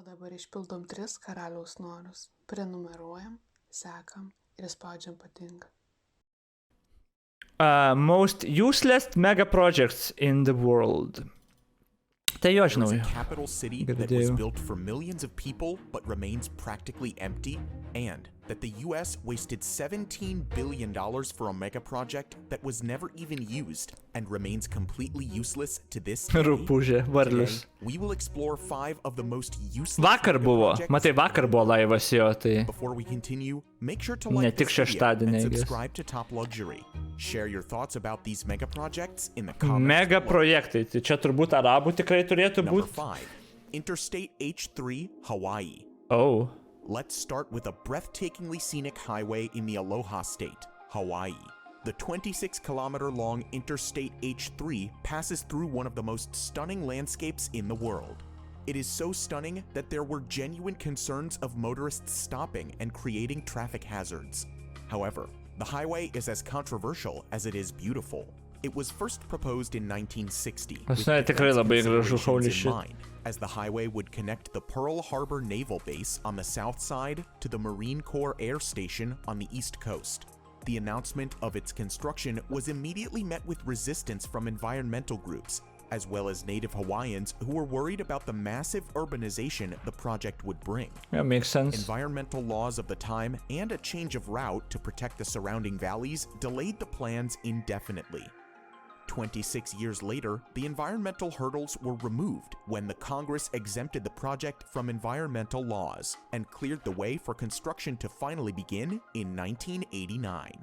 O dabar išpildom 3 karaliaus norus. Prenumeruojam, sekam ir spaudžiam patinka. Most useless megaprojects in the world. Tai jo žinau. It's a capital city that was built for millions of people but remains practically empty, and that the US wasted $17 billion for a mega project that was never even used and remains completely useless to this day. Rupūžė, varlius. We will explore 5 of the most useless Vakar buvo. Matai, vakar buvo laivas jo, tai Before we continue, make sure to ne like tik this video šeštadienį, and I guess. subscribe to Top Luxury. Share your thoughts about these mega projects in the comments below. Megaprojektai. Tai čia turbūt arabų tikrai turėtų Number būti. 5. Interstate H3, Hawaii. Oh. Let's start with a breathtakingly scenic highway in the Aloha State, Hawaii. The 26-kilometer-long Interstate H3 passes through one of the most stunning landscapes in the world. It is so stunning that there were genuine concerns of motorists stopping and creating traffic hazards. However, the highway is as controversial as it is beautiful. It was first proposed in 1960 with Tikrai defense labai gražu, holy considerations in shit. mind, as the highway would connect the Pearl Harbor Naval Base on the south side to the Marine Corps Air Station on the east coast. The announcement of its construction was immediately met with resistance from environmental groups, as well as native Hawaiians who were worried about the massive urbanization the project would bring. Yeah, makes sense. Environmental laws of the time and a change of route to protect the surrounding valleys delayed the plans indefinitely. 26 years later, the environmental hurdles were removed when the Congress exempted the project from environmental laws and cleared the way for construction to finally begin in 1989.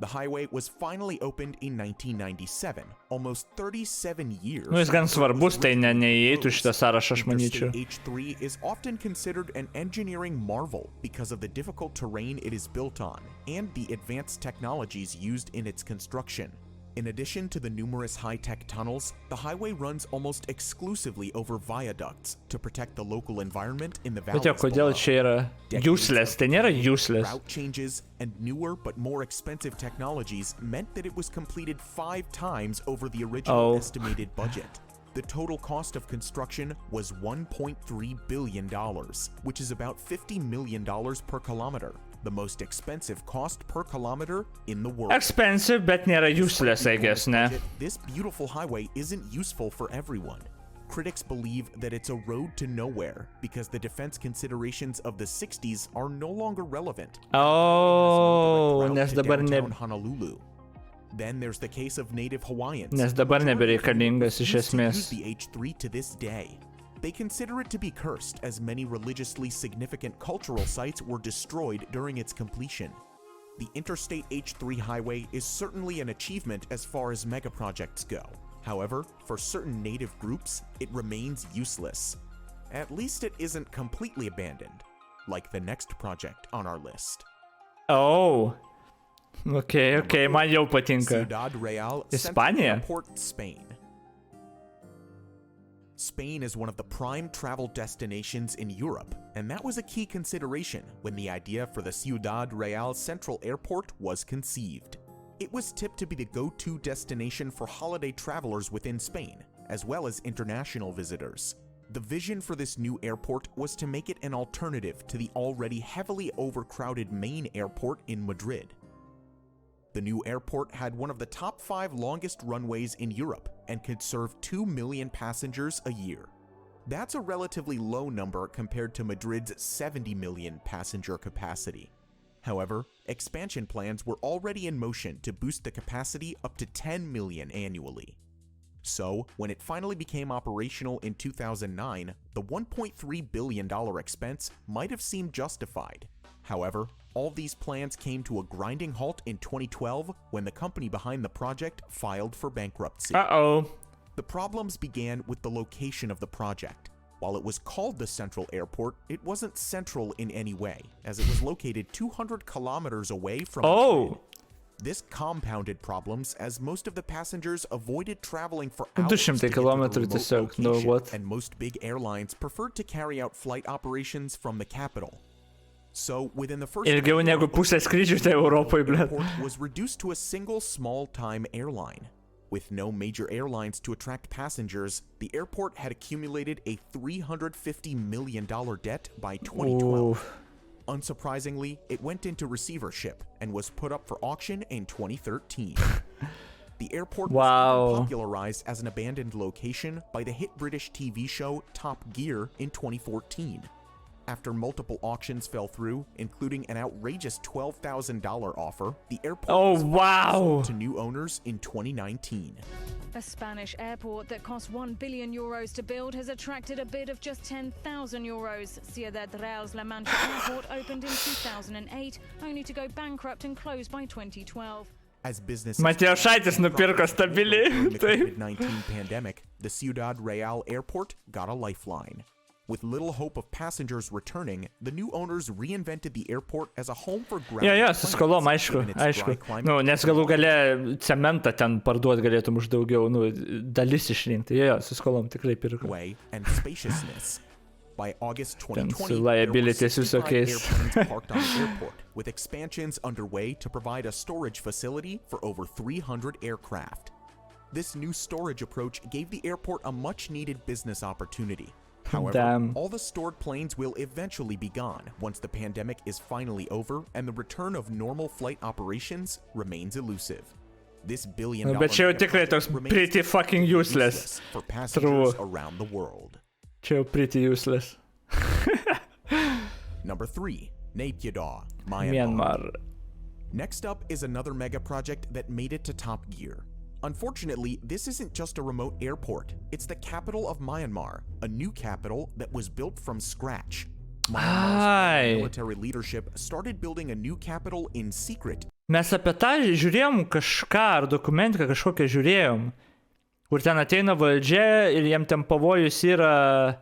The highway was finally opened in 1997, almost 37 years. Nu, jis gan svarbus, tai neįeitų šitą sąrašą, aš manyčiau. H3 is often considered an engineering marvel because of the difficult terrain it is built on and the advanced technologies used in its construction. In addition to the numerous high-tech tunnels, the highway runs almost exclusively over viaducts to protect the local environment in the valleys Bet jo, kodėl below. čia yra useless? Tai nėra useless. Route changes and newer but more expensive technologies meant that it was completed 5 times over the original estimated budget. The total cost of construction was $1.3 billion, which is about $50 million per kilometer, the most expensive cost per kilometer in the world. Expensive, bet nėra useless, I guess, ne? This beautiful highway isn't useful for everyone. Critics believe that it's a road to nowhere because the defense considerations of the 60s are no longer relevant. Oh, nes dabar ne... Honolulu. Then there's the case of native Hawaiians. Nes dabar nebereikalingas iš esmės. The H3 to this day. They consider it to be cursed as many religiously significant cultural sites were destroyed during its completion. The Interstate H3 highway is certainly an achievement as far as megaprojects go. However, for certain native groups, it remains useless. At least it isn't completely abandoned, like the next project on our list. Oh. Okay, man jau patinka. Ciudad Real, España? Port, Spain. Spain is one of the prime travel destinations in Europe, and that was a key consideration when the idea for the Ciudad Real Central Airport was conceived. It was tipped to be the go-to destination for holiday travelers within Spain, as well as international visitors. The vision for this new airport was to make it an alternative to the already heavily overcrowded main airport in Madrid. The new airport had one of the top 5 longest runways in Europe and could serve 2 million passengers a year. That's a relatively low number compared to Madrid's 70 million passenger capacity. However, expansion plans were already in motion to boost the capacity up to 10 million annually. So, when it finally became operational in 2009, the $1.3 billion expense might have seemed justified. However, all these plans came to a grinding halt in 2012 when the company behind the project filed for bankruptcy. Uh-oh. The problems began with the location of the project. While it was called the Central Airport, it wasn't central in any way, as it was located 200 kilometers away from Madrid. This compounded problems as most of the passengers avoided traveling for hours to get to the remote location, and most big airlines preferred to carry out flight operations from the capital. So, within the first Ilgiau negu pusę skrydžių tai Europoje, the airport was reduced to a single small-time airline. With no major airlines to attract passengers, the airport had accumulated a $350 million debt by 2012. Ooh. Unsurprisingly, it went into receivership and was put up for auction in 2013. The airport was even popularized as an abandoned location by the hit British TV show Top Gear in 2014. After multiple auctions fell through, including an outrageous $12,000 offer, the airport was sold to new owners in 2019. A Spanish airport that cost €1 billion to build has attracted a bid of just €10,000. Ciudad Real's La Mancha airport opened in 2008, only to go bankrupt and close by 2012. As businesses Matijošaitis nupirko stabiliai. the COVID-19 pandemic, the Ciudad Real airport got a lifeline. With little hope of passengers returning, the new owners reinvented the airport as a home for ground. Su skolom, aišku. Nes galų gale cementą ten parduot galėtum už daugiau, dalis išrinkti. Su skolom tikrai pirko. Way and spaciousness. By August 2020, liabilities there were 65 visokiais. airplanes parked on the airport, with expansions underway to provide a storage facility for over 300 aircraft. This new storage approach gave the airport a much-needed business opportunity. However, all the stored planes will eventually be gone once the pandemic is finally over and the return of normal flight operations remains elusive. This billion-dollar Bet čia jau tikrai toks pretty fucking useless. For passengers around the world. Čia jau pretty useless. Number 3. Naypyidaw, Myanmar. Next up is another mega project that made it to Top Gear. Unfortunately, this isn't just a remote airport. It's the capital of Myanmar, a new capital that was built from scratch. Myanmar's military leadership started building a new capital in secret. Mes apie tą žiūrėjom kažką, ar dokumentiką kažkokią žiūrėjom, kur ten ateina valdžia ir jiem ten pavojus yra,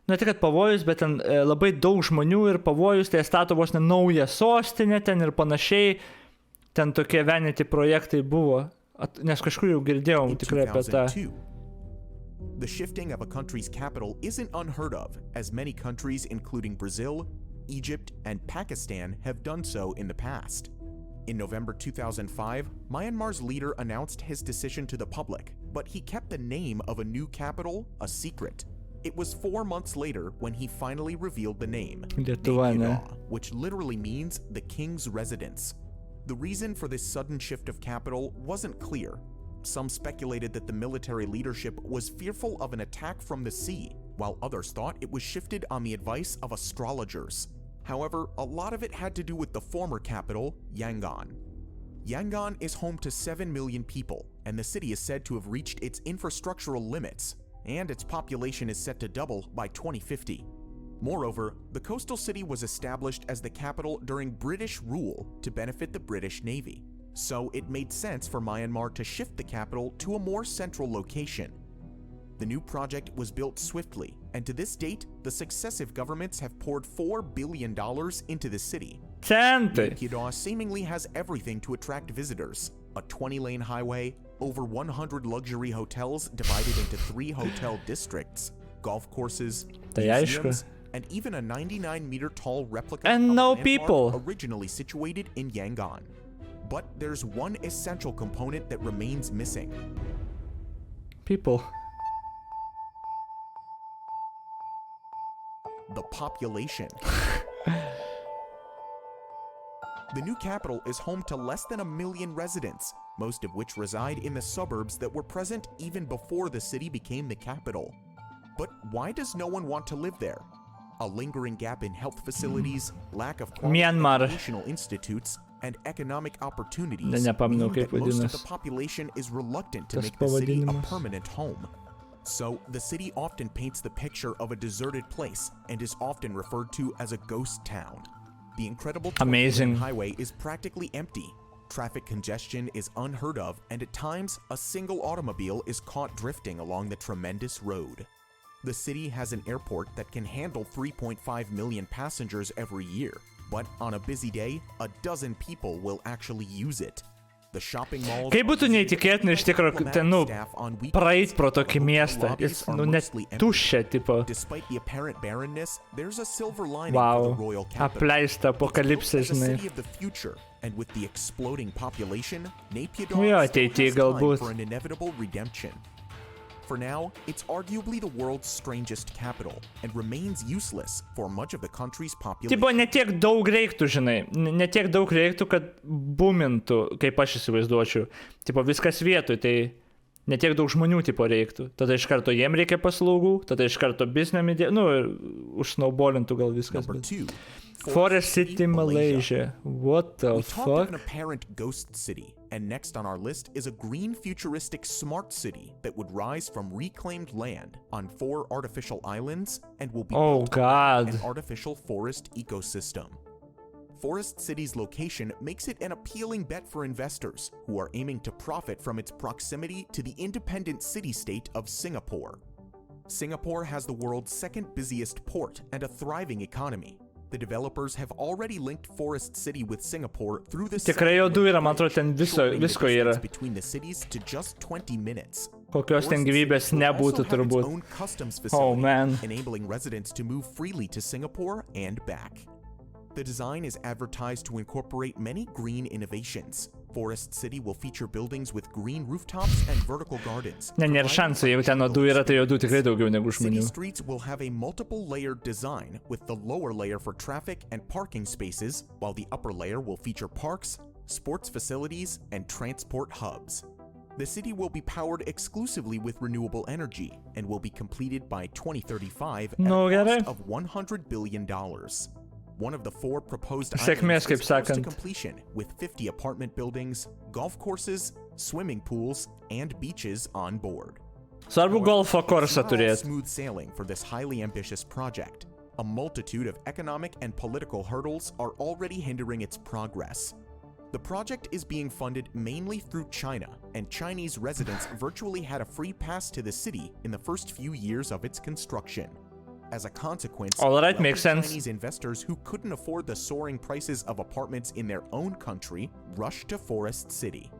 ne tik kad pavojus, bet ten labai daug žmonių ir pavojus, tai stato vos ne naują sostinę ten ir panašiai, ten tokie vanity projektai buvo. Nes kažkur jau girdėjom tikrai apie tą. The shifting of a country's capital isn't unheard of, as many countries including Brazil, Egypt, and Pakistan have done so in the past. In November 2005, Myanmar's leader announced his decision to the public, but he kept the name of a new capital a secret. It was 4 months later when he finally revealed the name, Naypyidaw, which literally means the king's residence. The reason for this sudden shift of capital wasn't clear. Some speculated that the military leadership was fearful of an attack from the sea, while others thought it was shifted on the advice of astrologers. However, a lot of it had to do with the former capital, Yangon. Yangon is home to 7 million people, and the city is said to have reached its infrastructural limits, and its population is set to double by 2050. Moreover, the coastal city was established as the capital during British rule to benefit the British Navy, so it made sense for Myanmar to shift the capital to a more central location. The new project was built swiftly, and to this date, the successive governments have poured $4 billion into the city. Naypyidaw seemingly has everything to attract visitors: a 20-lane highway, over 100 luxury hotels divided into 3 hotel districts, golf courses, museums, and even a 99-meter-tall replica of a landmark originally situated in Yangon. But there's one essential component that remains missing. People. The population. The new capital is home to less than 1 million residents, most of which reside in the suburbs that were present even before the city became the capital. But why does no one want to live there? A lingering gap in health facilities, lack of quality educational institutes, and economic opportunities mean that most of the population is reluctant to make the city a permanent home. So, the city often paints the picture of a deserted place and is often referred to as a ghost town. The incredible 20-lane highway is practically empty. Traffic congestion is unheard of, and at times, a single automobile is caught drifting along the tremendous road. The city has an airport that can handle 3.5 million passengers every year, but on a busy day, a dozen people will actually use it. The shopping malls Kaip būtų neįtikėtina iš tikrųjų, ten, praeit pro tokį miestą, jis, net tuščia, tipo. Despite the apparent barrenness, there's a silver lining Wow, for the royal capital. apleista apokalipsė, It's built as a žinai. city of the future, and with the exploding population, Jo, Naypyidaw still ateityje has time galbūt. for an inevitable redemption. For now, it's arguably the world's strangest capital and remains useless for much of the country's population. Tipo, netiek daug reiktų, žinai, netiek daug reiktų, kad bumintų, kaip aš įsivaizduočiau. Tipo, viskas vietoj, tai netiek daug žmonių, tipo, reiktų. Tada iš karto jiem reikia paslaugų, tada iš karto biznėm idėja, ir užsnaubolintų gal viskas. Number 2. Forest City, Malaysia. What the We talked of an fuck? apparent ghost city, and next on our list is a green futuristic smart city that would rise from reclaimed land on 4 artificial islands and will be Oh, built God. on an artificial forest ecosystem. Forest City's location makes it an appealing bet for investors who are aiming to profit from its proximity to the independent city-state of Singapore. Singapore has the world's second busiest port and a thriving economy. The developers have already linked Forest City with Singapore through the Tikrai juodų yra, man atrodo, ten visko yra. between the cities to just 20 minutes. Kokios ten gyvybės nebūtų turbūt. Oh, man. Enabling residents to move freely to Singapore and back. The design is advertised to incorporate many green innovations. Forest City will feature buildings with green rooftops and vertical gardens. Nėra šansų, jeigu ten juodų yra, tai juodų tikrai daugiau negu City žmonių. streets will have a multiple layered design with the lower layer for traffic and parking spaces, while the upper layer will feature parks, sports facilities, and transport hubs. The city will be powered exclusively with renewable energy and will be completed by 2035 at No, a gerai. cost of $100 billion. One of the 4 proposed Sėkmės, islands kaip is close to sakant. completion, with 50 apartment buildings, golf courses, swimming pools, and beaches on board. Svarbu golfo It's korsą not all turėti. smooth sailing for this highly ambitious project. A multitude of economic and political hurdles are already hindering its progress. The project is being funded mainly through China, and Chinese residents virtually had a free pass to the city in the first few years of its construction. As a consequence, All right, wealthy makes sense. Chinese investors who couldn't afford the soaring prices of apartments in their own country rushed to Forest City.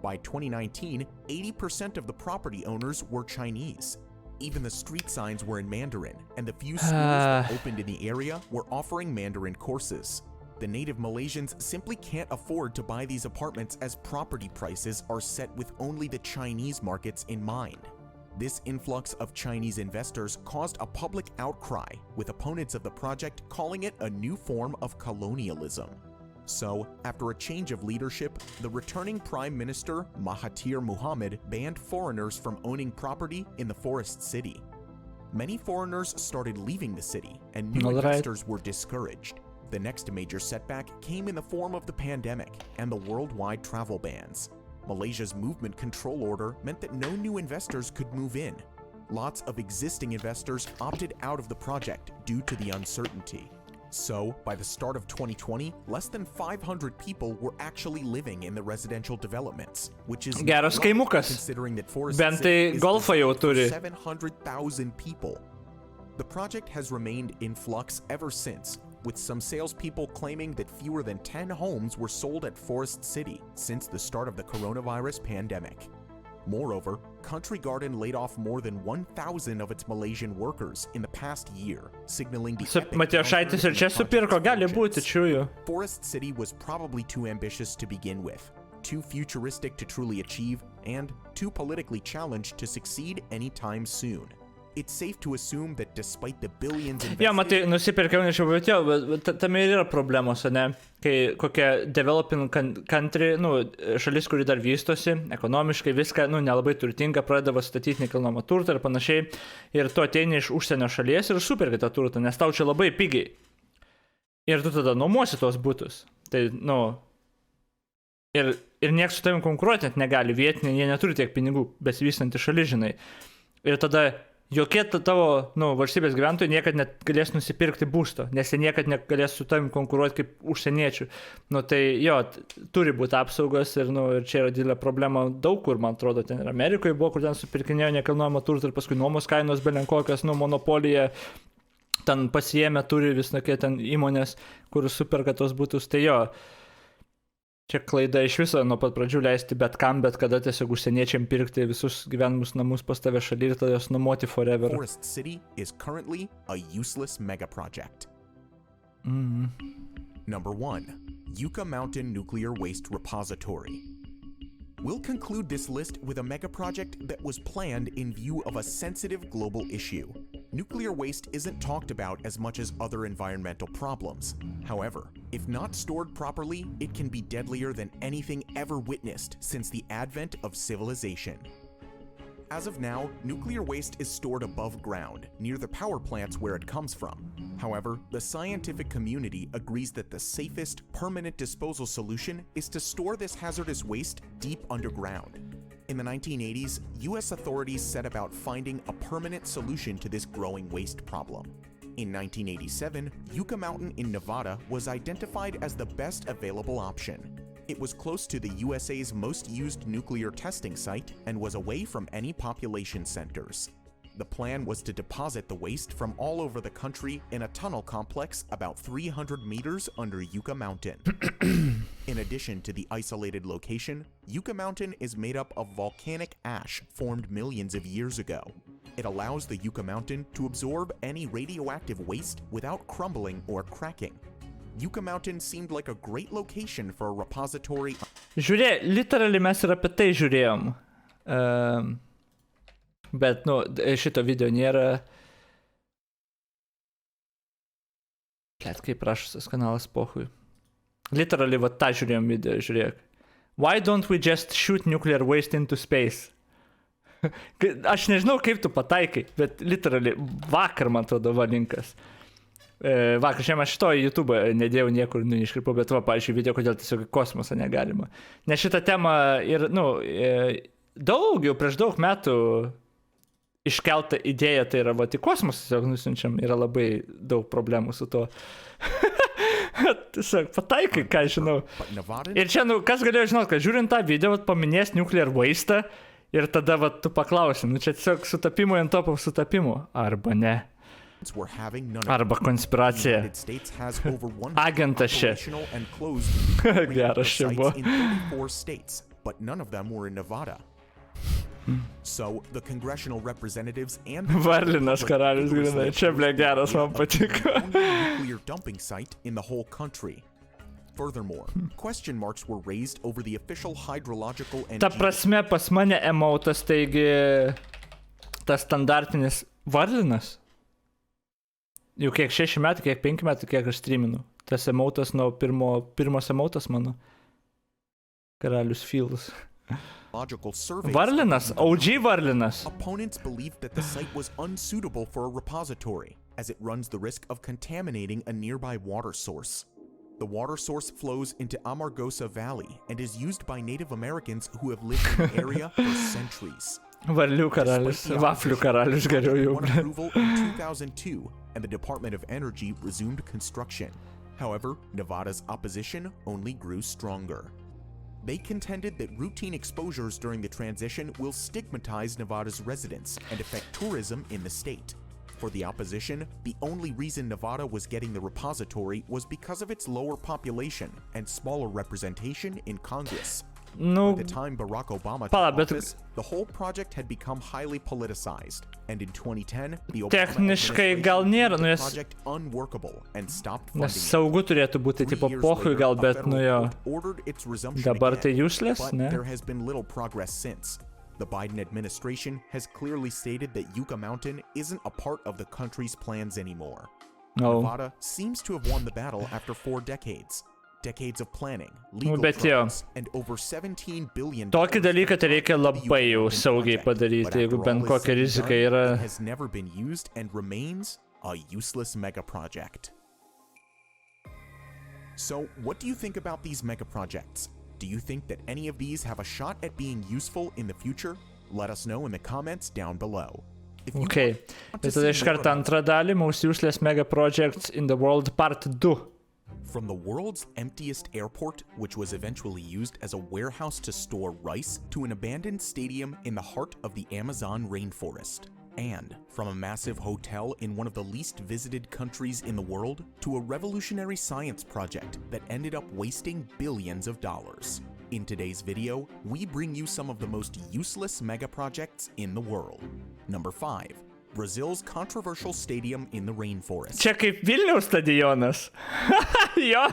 By 2019, 80% of the property owners were Chinese. Even the street signs were in Mandarin, and the few schools that opened in the area were offering Mandarin courses. The native Malaysians simply can't afford to buy these apartments as property prices are set with only the Chinese markets in mind. This influx of Chinese investors caused a public outcry, with opponents of the project calling it a new form of colonialism. So, after a change of leadership, the returning Prime Minister Mahathir Mohamad banned foreigners from owning property in the Forest City. Many foreigners started leaving the city, and new All right. investors were discouraged. The next major setback came in the form of the pandemic and the worldwide travel bans. Malaysia's movement control order meant that no new investors could move in. Lots of existing investors opted out of the project due to the uncertainty. So, by the start of 2020, less than 500 people were actually living in the residential developments, which is Geras not kaimukas. considering that Forest Bent City tai is golfą jau designed for turi. 700,000 people. The project has remained in flux ever since, with some salespeople claiming that fewer than 10 homes were sold at Forest City since the start of the coronavirus pandemic. Moreover, Country Garden laid off more than 1,000 of its Malaysian workers in the past year, signaling the epic Matijošaitis ir čia downturn in supirko, project gali būti, budgets. čiūju. Forest City was probably too ambitious to begin with, too futuristic to truly achieve, and too politically challenged to succeed anytime soon. It's safe to assume that despite the billions invested... Jo, matai, nusipirkiau, nežinau, bet jo, bet tame ir yra problemos, ne? Kai kokia developing country, šalis, kuri dar vystosi, ekonomiškai viską, nelabai turtinga, pradeda statyti nekilnojamą turtą ir panašiai, ir tu ateini iš užsienio šalies ir superki tą turtą, nes tau čia labai pigiai. Ir tu tada nuomosi tos butus. Tai, ir nieks su tavim konkuruoti net negali, vietiniai, jie neturi tiek pinigų, besivystanti šalis, žinai. Ir tada jokie tavo, valstybės gyventojai niekad net galės nusipirkti būsto, nes jie niekad negalės su tavim konkuruoti kaip užsieniečių. Tai jo, turi būti apsaugos ir čia yra didelė problema daug kur, man atrodo, ten ir Amerikoje buvo, kur ten supirkinėjo nekilnojamą turtą ir paskui nuomos kainos belenkokios, monopolija, ten pasiėmė, turi visokie ten įmonės, kur superka tos būtus. Tai jo, Čia klaida iš viso nuo pat pradžių leisti bet kam, bet kada tiesiog užsieniečiam pirkti visus gyvenimus namus pas tave šaly ir tada jos nuomoti forever. Forest City is currently a useless megaproject. Number 1. Yucca Mountain Nuclear Waste Repository. We'll conclude this list with a megaproject that was planned in view of a sensitive global issue. Nuclear waste isn't talked about as much as other environmental problems. However, if not stored properly, it can be deadlier than anything ever witnessed since the advent of civilization. As of now, nuclear waste is stored above ground, near the power plants where it comes from. However, the scientific community agrees that the safest, permanent disposal solution is to store this hazardous waste deep underground. In the 1980s, US authorities set about finding a permanent solution to this growing waste problem. In 1987, Yucca Mountain in Nevada was identified as the best available option. It was close to the USA's most used nuclear testing site and was away from any population centers. The plan was to deposit the waste from all over the country in a tunnel complex about 300 meters under Yucca Mountain. In addition to the isolated location, Yucca Mountain is made up of volcanic ash formed millions of years ago. It allows the Yucca Mountain to absorb any radioactive waste without crumbling or cracking. Yucca Mountain seemed like a great location for a repository. Žiūrė, literally mes ir apie tai žiūrėjom. Bet, šito video nėra. Kaip rašas kanalas pohui. Literally, va tą žiūrėjom video, žiūrėk. Why don't we just shoot nuclear waste into space? Aš nežinau, kaip tu pataikai, bet literally vakar, man atrodo, valinkas. Vakar šiandien aš šito į YouTube nedėjau niekur, neiškripau, bet pavyzdžiui, video, kodėl tiesiog į kosmosą negalima. Nes šitą temą ir, jau prieš daug metų iškelta idėja, tai yra, į kosmosą tiesiog nusiunčiam, yra labai daug problemų su to. Tiesiog pataikai, ką žinau. Ir čia, kas galėjo žinot, kad žiūrint tą video, paminės nuclear waste ir tada, tu paklausi, čia tiesiog sutapimų ant topo sutapimų, arba ne. Arba konspiracija. Agentas čia. Geras čia buvo. But none of them were in Nevada. So the congressional representatives and Varlinas Karalius grinai. Čia geras, man patiko. Nuclear dumping site in the whole country. Furthermore, question marks were raised over the official hydrological and Ta prasme, pas mane emautas, taigi tas standartinis Varlinas. Jau kiek 6 metų, kiek 5 metų, kiek aš streaminu. Tas emautas nuo pirmos emautas mano. Karalius Fields. Varlinas, OG Varlinas. Opponents believed that the site was unsuitable for a repository, as it runs the risk of contaminating a nearby water source. The water source flows into Amargosa Valley and is used by Native Americans who have lived in the area for centuries. Varlių karalius, vaflių karalius geriau jau. Approval in 2002, and the Department of Energy resumed construction. However, Nevada's opposition only grew stronger. They contended that routine exposures during the transition will stigmatize Nevada's residents and affect tourism in the state. For the opposition, the only reason Nevada was getting the repository was because of its lower population and smaller representation in Congress. By the time Barack Obama took office, the whole project had become highly politicized, and in 2010, the Obama administration made the project unworkable and stopped funding it. Saugu turėtų būti tipo pohui gal, bet ordered its resumption dabar tai again, useless, but ne? there has been little progress since. The Biden administration has clearly stated that Yucca Mountain isn't a part of the country's plans anymore. Nevada seems to have won the battle after 4 decades. Decades of planning, legal troubles, and over $17 billion. Tokį dalyką tai reikia labai jau saugiai padaryti, jeigu bent kokia rizika yra. It has never been used and remains a useless mega project. So, what do you think about these mega projects? Do you think that any of these have a shot at being useful in the future? Let us know in the comments down below. Okay, tai tada iš karto antrą dalį, Most Useless Mega Projects in the World Part 2. From the world's emptiest airport, which was eventually used as a warehouse to store rice, to an abandoned stadium in the heart of the Amazon rainforest. And from a massive hotel in one of the least visited countries in the world to a revolutionary science project that ended up wasting billions of dollars. In today's video, we bring you some of the most useless mega projects in the world. Number 5. Brazil's controversial stadium in the rainforest. Čia kaip Vilniaus stadionas. Jo.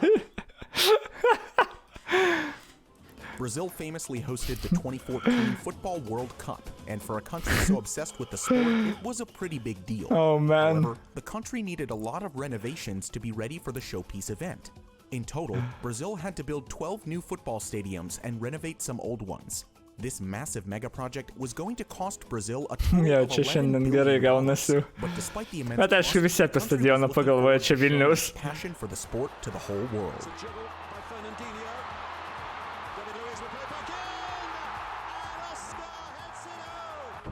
Brazil famously hosted the 2014 Football World Cup, and for a country so obsessed with the sport, it was a pretty big deal. Oh man. However, the country needed a lot of renovations to be ready for the showpiece event. In total, Brazil had to build 12 new football stadiums and renovate some old ones. This massive mega project was going to cost Brazil a total Jo, of čia $11 šiandien billion. gerai gaunasi. But despite the immense Bet aišku, cost, visi apie the country stadioną was looking pagalvoja, forward čia to showing Vilniaus. its passion for the sport to the whole world.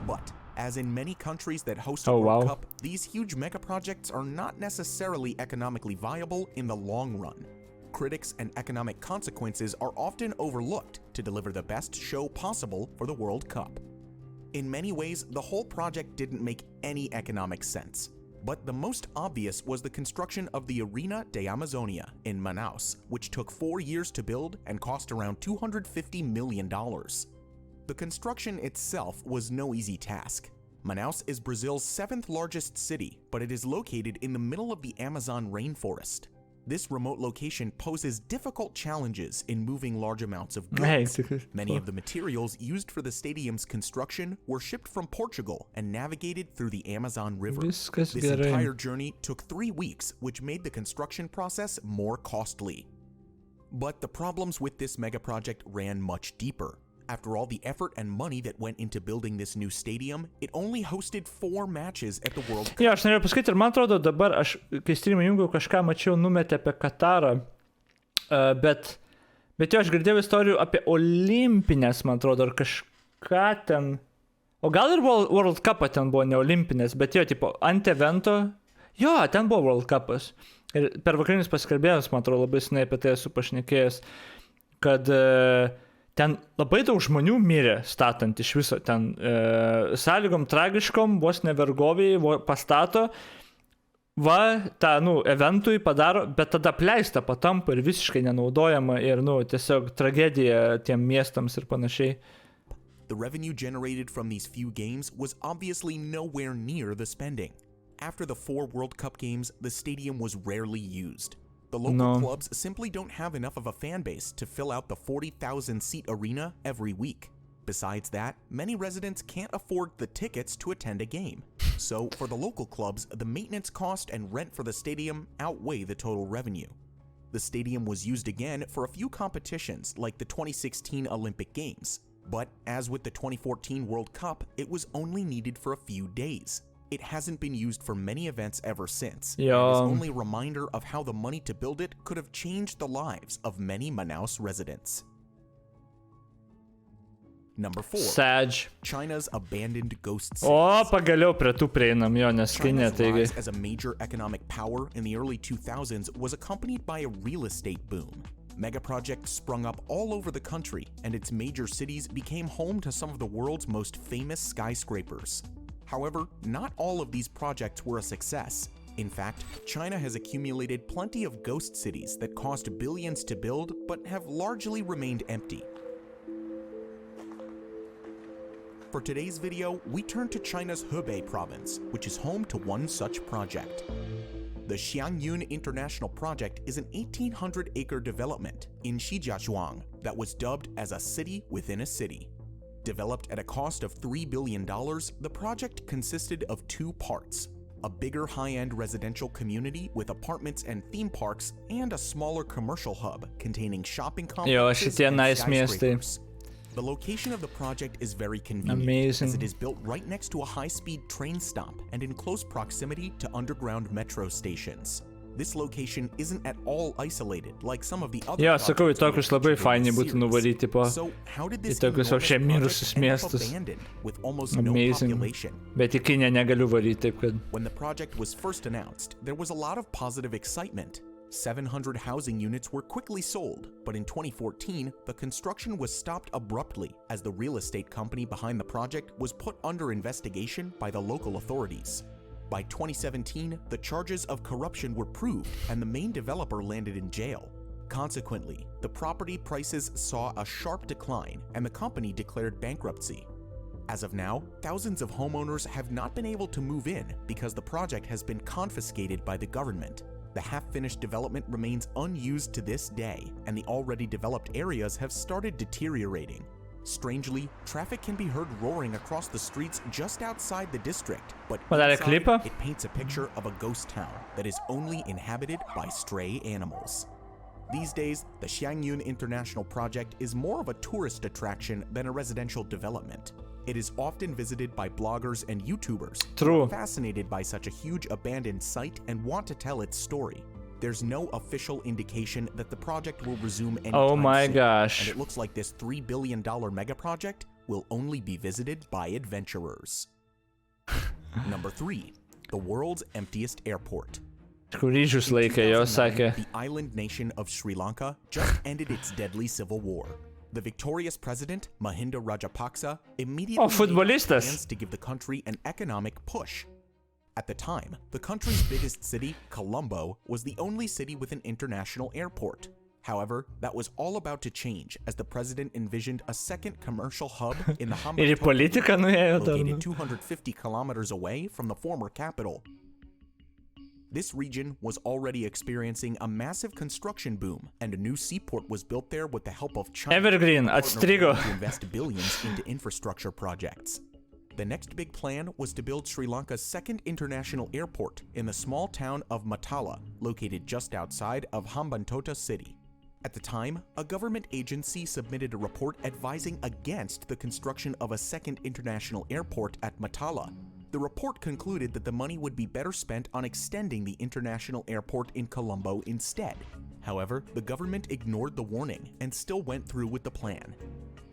But, as in many countries that host a Oh, World wow. Cup, these huge mega projects are not necessarily economically viable in the long run. Critics and economic consequences are often overlooked to deliver the best show possible for the World Cup. In many ways, the whole project didn't make any economic sense. But the most obvious was the construction of the Arena de Amazonia in Manaus, which took 4 years to build and cost around $250 million. The construction itself was no easy task. Manaus is Brazil's 7th largest city, but it is located in the middle of the Amazon rainforest. This remote location poses difficult challenges in moving large amounts of goods. Many of the materials used for the stadium's construction were shipped from Portugal and navigated through the Amazon River. This entire journey took 3 weeks, which made the construction process more costly. But the problems with this mega project ran much deeper. After all the effort and money that went into building this new stadium, it only hosted 4 matches at the World Cup. Jo, aš norėjau pasakyti, ir man atrodo dabar, aš kai streamą jungiau, kažką mačiau, numetė apie Katarą, bet jo, aš girdėjau istorijų apie olimpinės, man atrodo, ar kažką ten, o gal ir World Cup'ą ten buvo ne olimpinės, bet jo, tipo, ant evento, jo, ten buvo World Cup'as. Ir per vakarinius pasikalbėjimus, man atrodo, labai senai apie tai esu pašnekėjęs, kad ten labai daug žmonių mirė statant iš viso, ten sąlygom tragiškom, vos nevergoviai pastato, tą, eventui padaro, bet tada pleista patampa ir visiškai nenaudojama ir, tiesiog tragedija tiem miestams ir panašiai. The revenue generated from these few games was obviously nowhere near the spending. After the 4 World Cup games, the stadium was rarely used. The local clubs simply don't have enough of a fan base to fill out the 40,000-seat arena every week. Besides that, many residents can't afford the tickets to attend a game. So, for the local clubs, the maintenance cost and rent for the stadium outweigh the total revenue. The stadium was used again for a few competitions, like the 2016 Olympic Games. But, as with the 2014 World Cup, it was only needed for a few days. It hasn't been used for many events ever since, and is only a reminder of how the money to build it could have changed the lives of many Manaus residents. Number 4. Sag. China's abandoned ghost cities. O, pagaliau prie tų prieinam, jo, nes kai ne, China's taigi. rise as a major economic power in the early 2000s was accompanied by a real estate boom. Mega projects sprung up all over the country, and its major cities became home to some of the world's most famous skyscrapers. However, not all of these projects were a success. In fact, China has accumulated plenty of ghost cities that cost billions to build but have largely remained empty. For today's video, we turn to China's Hebei province, which is home to one such project. The Xiangyun International Project is an 1,800-acre development in Shijiazhuang that was dubbed as a city within a city. Developed at a cost of $3 billion, the project consisted of 2 parts: a bigger high-end residential community with apartments and theme parks, and a smaller commercial hub containing shopping complexes and skyscrapers. The location of the project is very convenient, as it is built right next to a high-speed train stop and in close proximity to underground metro stations. This location isn't at all isolated like some of the other Jo, sakau, į tokius labai faini būtų series. nuvaryti po So how did this į tokius enormous apšiai project mirusius end up miestus. abandoned with almost no Amazing. population? Bet į Kiniją negaliu varyti taip, kad. When the project was first announced, there was a lot of positive excitement. 700 housing units were quickly sold, but in 2014, the construction was stopped abruptly as the real estate company behind the project was put under investigation by the local authorities. By 2017, the charges of corruption were proved and the main developer landed in jail. Consequently, the property prices saw a sharp decline and the company declared bankruptcy. As of now, thousands of homeowners have not been able to move in because the project has been confiscated by the government. The half-finished development remains unused to this day, and the already developed areas have started deteriorating. Strangely, traffic can be heard roaring across the streets just outside the district, but inside, it paints a picture of a ghost town that is only inhabited by stray animals. These days, the Xiangyun International Project is more of a tourist attraction than a residential development. It is often visited by bloggers and YouTubers who are fascinated by such a huge abandoned site and want to tell its story. There's no official indication that the project will resume anytime soon, and it looks like this $3 billion mega project will only be visited by adventurers. Number 3. The world's emptiest airport. The island nation of Sri Lanka just ended its deadly civil war. The victorious president, Mahinda Rajapaksa, immediately made plans to give the country an economic push. At the time, the country's biggest city, Colombo, was the only city with an international airport. However, that was all about to change as the president envisioned a second commercial hub in the Hambantota, located 250 kilometers away from the former capital. This region was already experiencing a massive construction boom, and a new seaport was built there with the help of China to invest billions into infrastructure projects. The next big plan was to build Sri Lanka's second international airport in the small town of Matala, located just outside of Hambantota city. At the time, a government agency submitted a report advising against the construction of a second international airport at Matala. The report concluded that the money would be better spent on extending the international airport in Colombo instead. However, the government ignored the warning and still went through with the plan.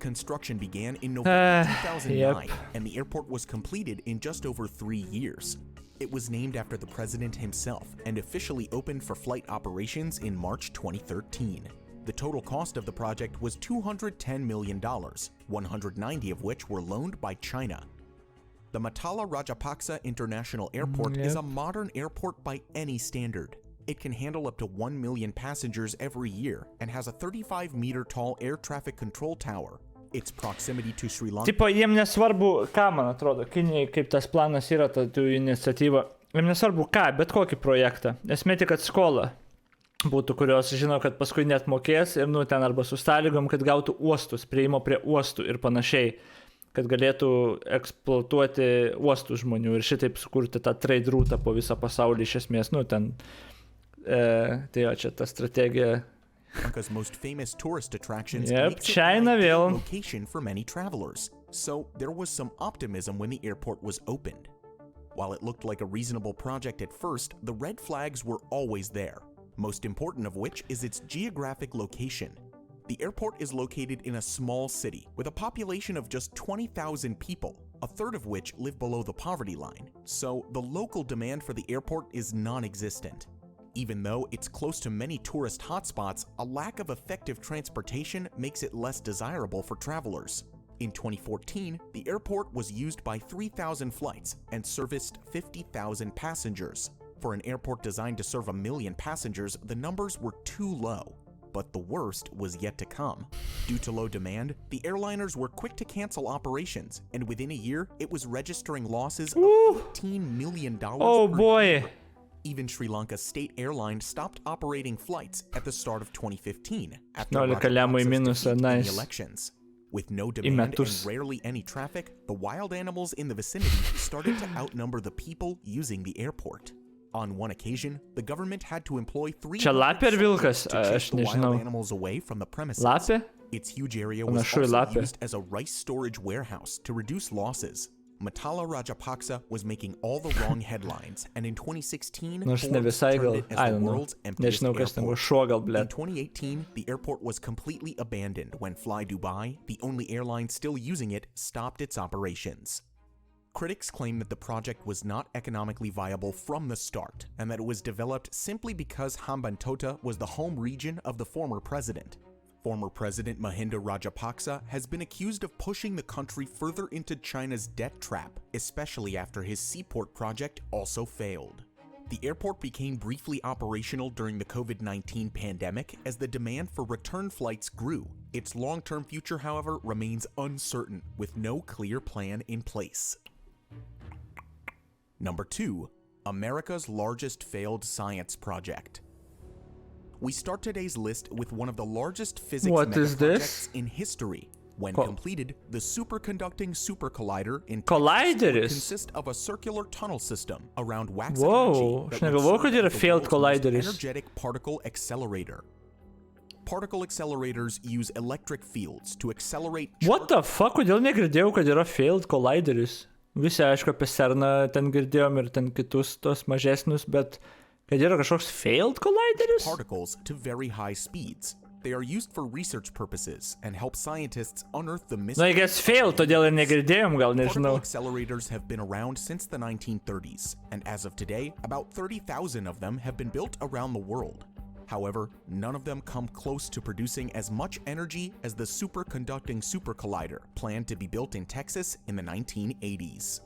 Construction began in November 2009, and the airport was completed in just over 3 years. It was named after the president himself and officially opened for flight operations in March 2013. The total cost of the project was $210 million, 190 of which were loaned by China. The Matala Rajapaksa International Airport is a modern airport by any standard. It can handle up to 1 million passengers every year and has a 35-meter-tall air traffic control tower. Its proximity to Sri Lanka... Tipo, jiem nesvarbu, ką, man atrodo, Kinijai, kaip tas planas yra, ta iniciatyva. Jiem nesvarbu ką, bet kokį projektą. Esmė tik, kad skola būtų, kurios žino, kad paskui net mokės ir, ten arba su sąlygom, kad gautų uostus, prieimo prie uostų ir panašiai. Kad galėtų eksploatuoti uostų žmonių ir šitaip sukurti tą trade routą po visą pasaulį iš esmės, tai jo, čia ta strategija. Lanka's most famous tourist attractions China vėl. Location for many travelers, so there was some optimism when the airport was opened. While it looked like a reasonable project at first, the red flags were always there, most important of which is its geographic location. The airport is located in a small city with a population of just 20,000 people, a third of which live below the poverty line, so the local demand for the airport is non-existent. Even though it's close to many tourist hotspots, a lack of effective transportation makes it less desirable for travelers. In 2014, the airport was used by 3,000 flights and serviced 50,000 passengers. For an airport designed to serve 1 million passengers, the numbers were too low. But the worst was yet to come. Due to low demand, the airliners were quick to cancel operations, and within a year, it was registering losses of $18 million per year. Even Sri Lanka's state airline stopped operating flights at the start of 2015 after Rajapaksa's defeat in the elections. With no demand and rarely any traffic, the wild animals in the vicinity started to outnumber the people using the airport. On one occasion, the government had to employ 3 to chase the wild animals away from the premises. Its huge area was also used as a rice storage warehouse to reduce losses. Matala Rajapaksa was making all the wrong headlines, and in 2016, Forbes turned it as the world's emptiest airport. In 2018, the airport was completely abandoned when Fly Dubai, the only airline still using it, stopped its operations. Critics claim that the project was not economically viable from the start, and that it was developed simply because Hambantota was the home region of the former president. Former President Mahinda Rajapaksa has been accused of pushing the country further into China's debt trap, especially after his seaport project also failed. The airport became briefly operational during the COVID-19 pandemic as the demand for return flights grew. Its long-term future, however, remains uncertain, with no clear plan in place. Number 2. America's largest failed science project. We start today's list with one of the largest physics megaprojects in history. When completed, the superconducting supercollider in Texas would consist of a circular tunnel system around Waxahachie that would serve as the world's most energetic particle accelerator. Particle accelerators use electric fields to accelerate. What the fuck, kodėl negirdėjau, kad yra failed collideris? Visi aišku apie CERNą ten girdėjom ir ten kitus tos mažesnius, bet kad yra kažkoks failed collideris? Particles to very high speeds. They are used for research purposes and help scientists unearth the mystery. I guess failed, todėl ir negirdėjom, gal nežinau. Particle accelerators have been around since the 1930s, and as of today, about 30,000 of them have been built around the world. However, none of them come close to producing as much energy as the superconducting supercollider planned to be built in Texas in the 1980s.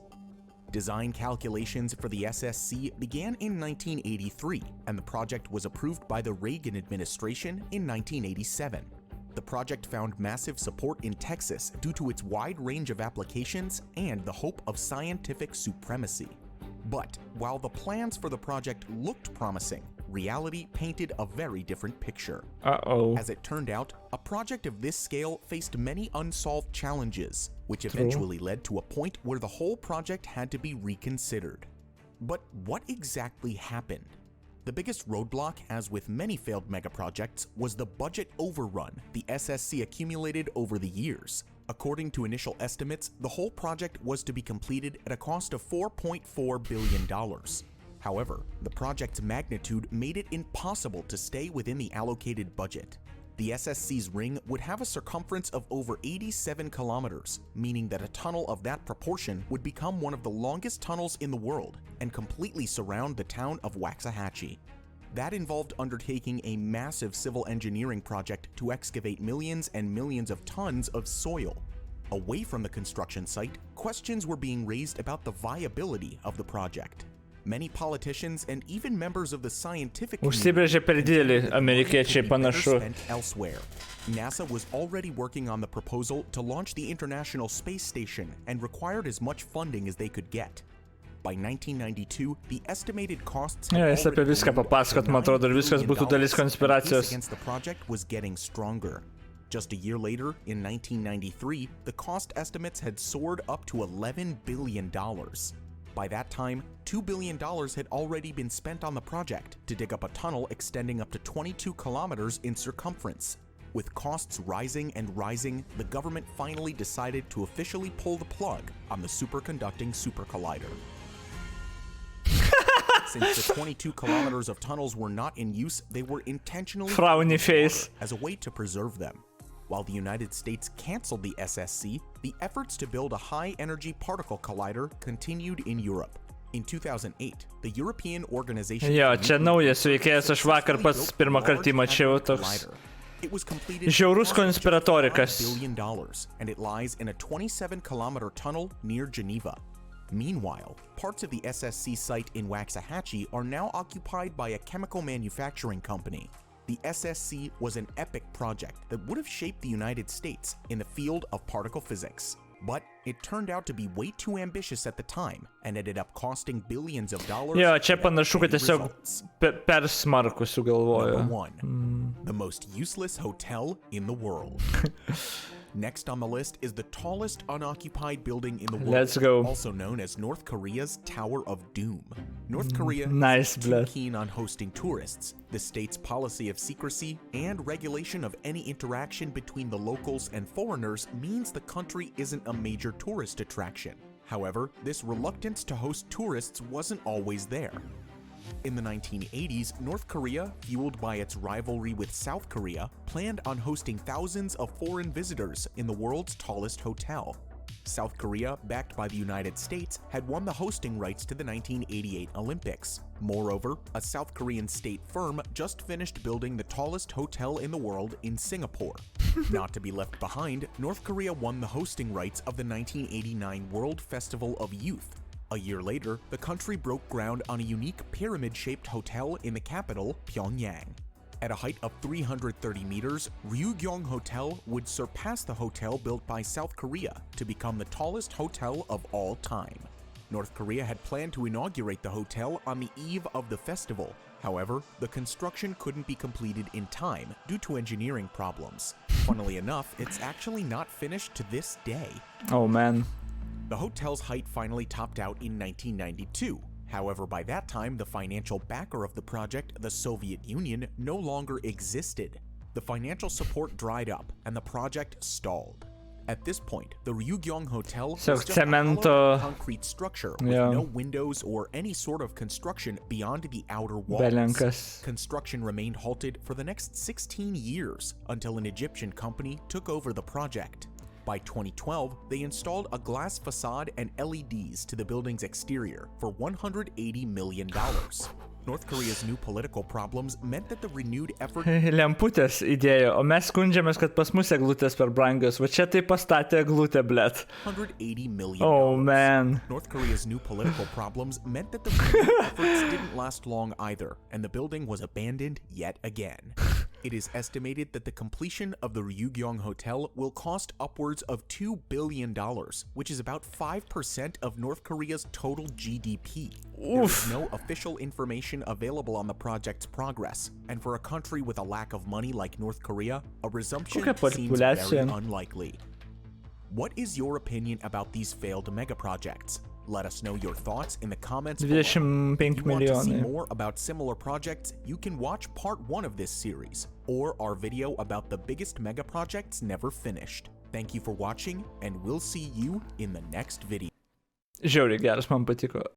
Design calculations for the SSC began in 1983, and the project was approved by the Reagan administration in 1987. The project found massive support in Texas due to its wide range of applications and the hope of scientific supremacy. But while the plans for the project looked promising, reality painted a very different picture. As it turned out, a project of this scale faced many unsolved challenges, which eventually led to a point where the whole project had to be reconsidered. But what exactly happened? The biggest roadblock, as with many failed megaprojects, was the budget overrun the SSC accumulated over the years. According to initial estimates, the whole project was to be completed at a cost of $4.4 billion. However, the project's magnitude made it impossible to stay within the allocated budget. The SSC's ring would have a circumference of over 87 kilometers, meaning that a tunnel of that proportion would become one of the longest tunnels in the world and completely surround the town of Waxahachie. That involved undertaking a massive civil engineering project to excavate millions and millions of tons of soil. Away from the construction site, questions were being raised about the viability of the project. Many politicians and even members of the scientific Užsibrėžė per didelį amerikiečiai panašu. Elsewhere. NASA was already working on the proposal to launch the International Space Station and required as much funding as they could get. By 1992, the estimated costs Jis apie viską papasakot, man atrodo, ir viskas būtų dalis konspiracijos. Against the project was getting stronger. Just a year later, in 1993, the cost estimates had soared up to $11 billion. By that time, $2 billion had already been spent on the project to dig up a tunnel extending up to 22 kilometers in circumference. With costs rising and rising, the government finally decided to officially pull the plug on the superconducting supercollider. Since the 22 kilometers of tunnels were not in use, they were intentionally Frowny face. as a way to preserve them. While the United States canceled the SSC, the efforts to build a high-energy particle collider continued in Europe. In 2008, the European Organization Jo, čia naujas veikėjas, aš vakar pats pirmą kartą mačiau toks žiaurus konspiratorikas. $1 billion, and it lies in a 27-kilometer tunnel near Geneva. Meanwhile, parts of the SSC site in Waxahachie are now occupied by a chemical manufacturing company. The SSC was an epic project that would have shaped the United States in the field of particle physics. But it turned out to be way too ambitious at the time and ended up costing billions of dollars. Jo, čia panašu, kad tiesiog per smarku sugalvojo. Number 1. The most useless hotel in the world. Next on the list is the tallest unoccupied building in the world, Let's go. also known as North Korea's Tower of Doom. North Korea Nice, is too blood. keen on hosting tourists. The state's policy of secrecy and regulation of any interaction between the locals and foreigners means the country isn't a major tourist attraction. However, this reluctance to host tourists wasn't always there. In the 1980s, North Korea, fueled by its rivalry with South Korea, planned on hosting thousands of foreign visitors in the world's tallest hotel. South Korea, backed by the United States, had won the hosting rights to the 1988 Olympics. Moreover, a South Korean state firm just finished building the tallest hotel in the world in Singapore. Not to be left behind, North Korea won the hosting rights of the 1989 World Festival of Youth. A year later, the country broke ground on a unique pyramid-shaped hotel in the capital, Pyongyang. At a height of 330 meters, Ryugyong Hotel would surpass the hotel built by South Korea to become the tallest hotel of all time. North Korea had planned to inaugurate the hotel on the eve of the festival. However, the construction couldn't be completed in time due to engineering problems. Funnily enough, it's actually not finished to this day. Oh man. The hotel's height finally topped out in 1992. However, by that time, the financial backer of the project, the Soviet Union, no longer existed. The financial support dried up, and the project stalled. At this point, the Ryugyong Hotel was just a hollow concrete structure with no windows or any sort of construction beyond the outer walls. Construction remained halted for the next 16 years until an Egyptian company took over the project. By 2012, they installed a glass facade and LEDs to the building's exterior for $180 million. North Korea's new political problems meant that the renewed effort... Lemputės įdėjo, o mes skundžiamės, kad pas mus eglutės per brangios. Va čia tai pastatė eglutę, blet. $180 million. Oh, man. North Korea's new political problems meant that the renewed efforts didn't last long either, and the building was abandoned yet again. It is estimated that the completion of the Ryugyong Hotel will cost upwards of $2 billion, which is about 5% of North Korea's total GDP. There is no official information available on the project's progress, and for a country with a lack of money like North Korea, a resumption seems very unlikely. What is your opinion about these failed megaprojects? Let us know your thoughts in the comments below. If you want to see more about similar projects, you can watch part 1 of this series, or our video about the biggest megaprojects never finished. Thank you for watching, and we'll see you in the next video. Žiauriai geras, man patiko.